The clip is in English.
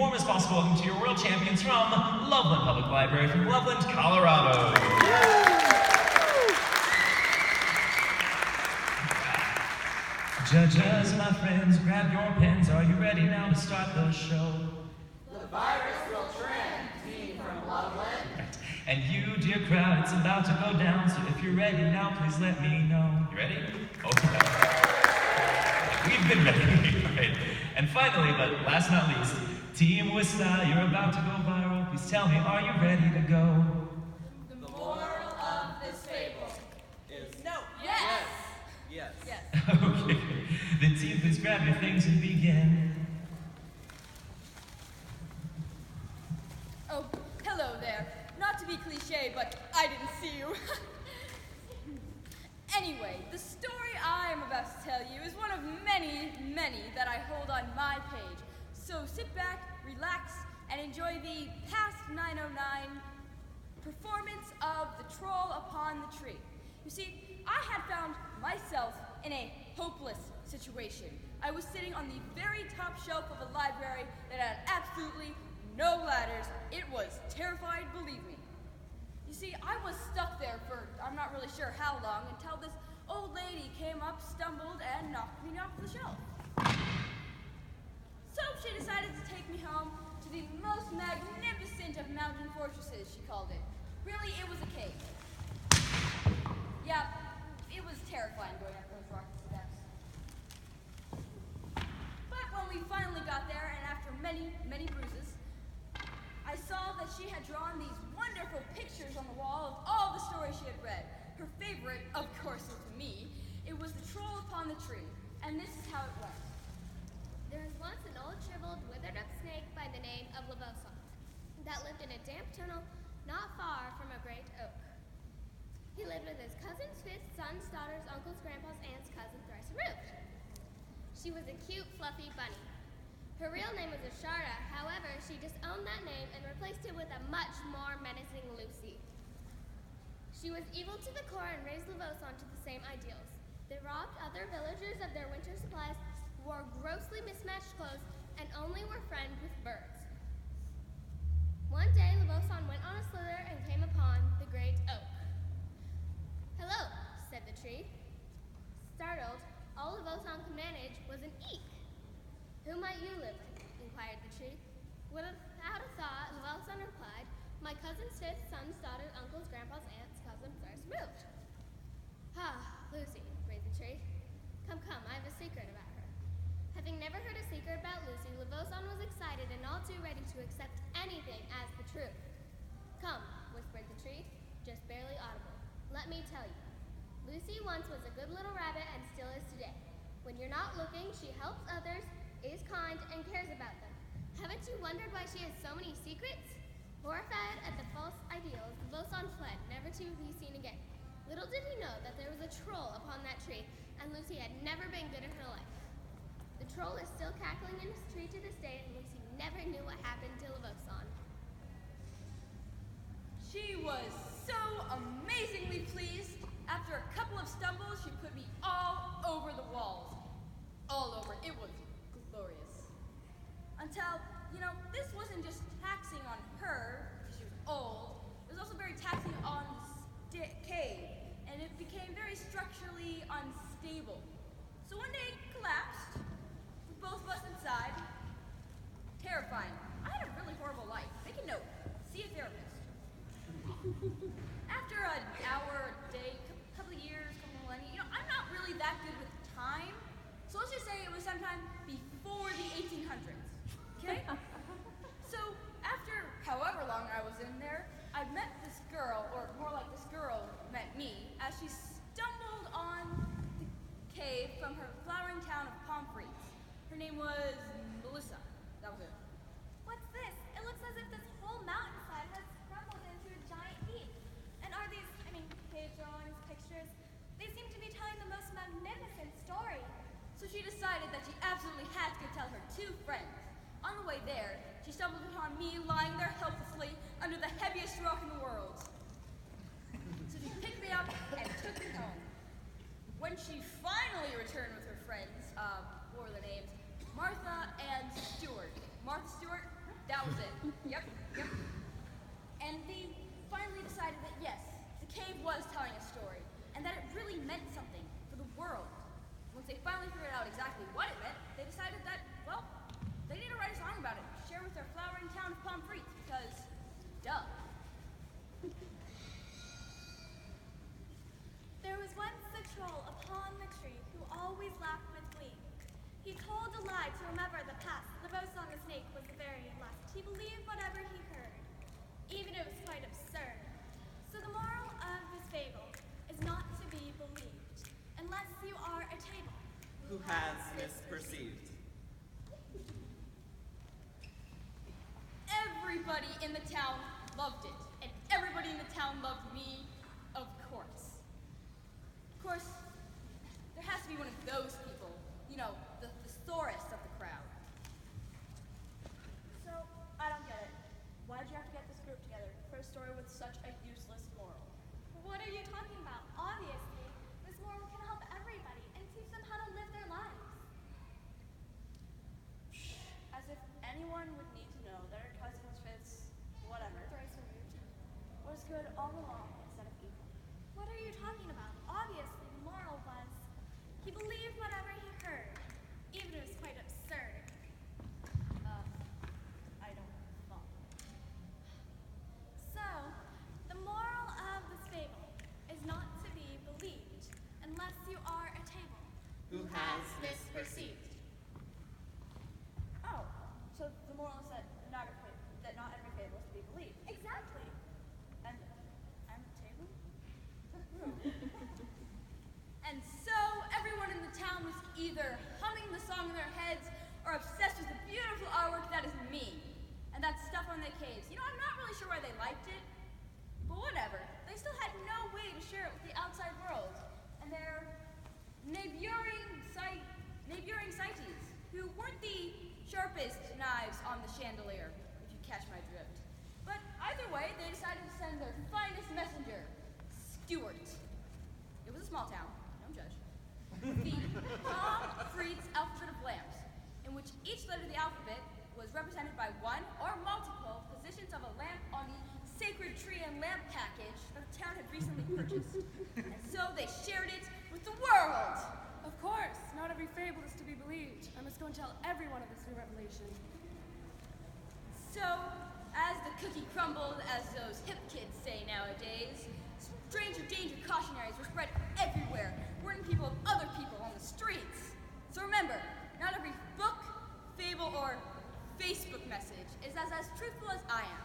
warmest possible welcome to your world champions from Loveland Public Library from Loveland, Colorado. Judges, my friends, grab your pens. Are you ready now to start the show? The virus will trend, team from Loveland. Right. And you, dear crowd, it's about to go down, so if you're ready now, please let me know. You ready? Okay. We've been ready. Right. And finally, but last not least, Team Wista, you're about to go viral. Please tell me, are you ready to go? The moral of this fable is no. Yes. Yes. Yes. Okay. Then team, please grab your things and begin. Oh, hello there. Not to be cliche, but I didn't see you. Anyway, the story I'm about to tell you is one of many, many that I hold on my page. So sit back, relax, and enjoy the past 909 performance of The Troll Upon the Tree. You see, I had found myself in a hopeless situation. I was sitting on the very top shelf of a library that had absolutely no ladders. It was terrified, believe me. You see, I was stuck there for I'm not really sure how long until this old lady came up, stumbled, and knocked me off the shelf. So she decided to take me home to the most magnificent of mountain fortresses, she called it. Really, it was a cave. Yeah, it was terrifying going up those rocky steps. But when we finally got there, and after many, many bruises, I saw that she had drawn these wonderful pictures on the wall of all the stories she had read. Her favorite, of course, was me. It was The Troll Upon the Tree, and this is how it went. There was once an old, shriveled, withered-up snake by the name of Loveland that lived in a damp tunnel not far from a great oak. He lived with his cousins, fifth, sons, daughters, uncles, grandpas, aunts, cousins, thrice removed. She was a cute, fluffy bunny. Her real name was Asharda, however, she disowned that name and replaced it with a much more menacing Lucy. She was evil to the core and raised Loveland to the same ideals. They robbed other villagers of their winter supplies, wore grossly mismatched clothes, and only were friends with birds. One day, Loveland went on a slither and came upon the great oak. "Hello," said the tree. Startled, all Loveland could manage was an eek. "Who might you live with?" inquired the tree. Without a thought, Loveland replied, "My cousin's fifth, sons, daughters, uncles, grandpas, aunts, cousins, thrice removed." "Ah, Lucy," breathed the tree. Come, I have a secret about her." Having never heard a secret about Lucy, Loveland was excited and all too ready to accept anything as the truth. "Come," whispered the tree, just barely audible. "Let me tell you. Lucy once was a good little rabbit and still is today. When you're not looking, she helps others, is kind, and cares about them. Haven't you wondered why she has so many secrets?" Horrified at the false ideals, Loveland fled, never to be seen again. Little did he know that there was a troll upon that tree, and Lucy had never been good in her life. The troll is still cackling in his tree to this day, and Lucy never knew what happened to Loveland. She was so amazingly pleased. After a couple of stumbles, she put me all over the walls. All over. It was glorious. Until, this wasn't just taxing on her, because she was old. It was also very taxing on the cave, and it became very structurally unstable. So one day it collapsed, with both of us inside. Terrifying. I had a really horrible life. Make a note. See a therapist. After an hour, a day, couple of years, couple of millennia, I'm not really that good with time. So let's just say it was sometime before the 1800s. Okay? So after however long I was in there, I met this girl, or more like this girl met me, as she stumbled on the cave from her flowering town of Pomfrey. Her name was Melissa. That was it. "What's this? It looks as if this whole mountainside has crumbled into a giant heap. And are these, cave drawings, pictures? They seem to be telling the most magnificent story." So she decided that she absolutely had to go tell her two friends. On the way there, she stumbled upon me lying there helplessly under the heaviest rock in the world. So she picked me up and took me home. When she finally returned with her friends, what were their names? Martha and Stuart. Martha Stewart? Yep. And they finally decided that yes, the cave was telling a story, and that it really meant something for the world. Once they finally figured out exactly what it meant, they decided that, well, they need to write a song about it, share with their flowering town of Pomfret, because, duh. There was once a troll upon the tree who always laughed with glee. He told a lie to remember the past. Levoson the snake was the very last. He believed whatever he heard, even if it was quite absurd. So the moral of this fable is not to be believed, unless you are a table Who has misperceived. Everybody in the town loved it, and everybody in the town loved me, of course. Of course, there has to be one of those people, you know, the thesaurus of the crowd. So, I don't get it. Why'd you have to get this group together for a story with such a useless moral? What are you talking about? Obviously, this moral can help everybody and teach them how to live their lives. As if anyone would need to know that our cousins Fitz, whatever, was good all along instead of evil. What are you talking about? Obviously, the moral was he believed whatever he heard, even if it was quite absurd. I don't follow. So, the moral of this fable is not to be believed unless you are a table. Who has misperceived. Oh, so the moral is that not every fable is to be believed. Exactly. And I'm a table? And so everyone in the town was either humming the song in their heads or obsessed with the beautiful artwork that is me. And that stuff on the caves. You know, I'm not really sure why they liked it, but whatever. They still had no way to share it with the outside world. And their neighboring cites, who weren't the sharpest knives on the chandelier, if you catch my drift. But either way, they decided to send their finest messenger, Stuart. It was a small town, don't judge. The Pomfret's alphabet of lamps, in which each letter of the alphabet was represented by one or multiple positions of a lamp on the sacred tree and lamp package that the town had recently purchased. And so they shared it with the world. Of course, not every fable is to be believed. I must go and tell everyone of this new revelation. So, as the cookie crumbled, as those hip kids say nowadays, stranger danger cautionaries were spread everywhere, warning people of other people on the streets. So remember, not every book, fable, or Facebook message is as truthful as I am.